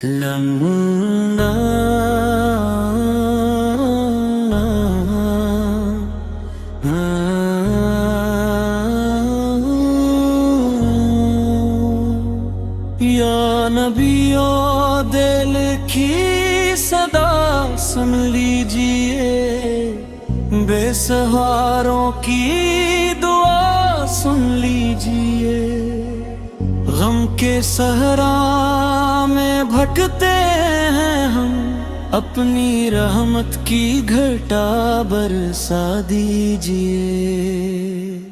لمنا یا نبی او دل کی صدا سن لیجئے، بے سہاروں کی دعا سن لیجئے، غم کے صحرا میں بھٹکتے ہیں ہم، اپنی رحمت کی گھٹا برسا دیجئے۔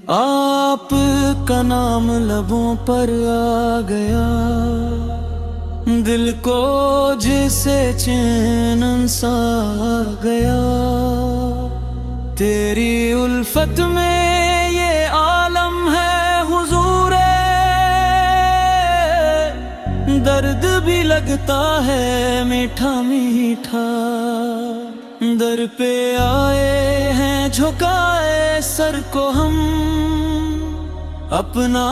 آپ کا نام لبوں پر آ گیا، دل کو جیسے چین سا آ گیا، تیری الفت میں یہ عالم ہے حضور، درد بھی لگتا ہے میٹھا میٹھا، در پہ آئے ہیں جھکائے سر کو ہم، اپنا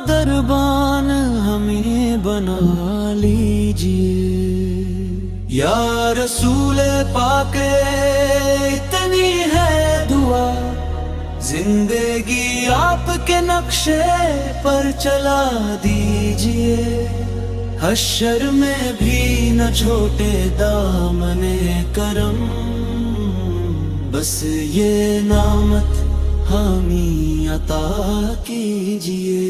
دربان ہمیں بنا لیجئے۔ یا رسول پاک اتنی ہے دعا، زندگی آپ کے نقشے پر چلا دیجئے، حشر میں بھی نہ چھوٹے دامن کرم، بس یہ نعمت ہمیں عطا کیجئے۔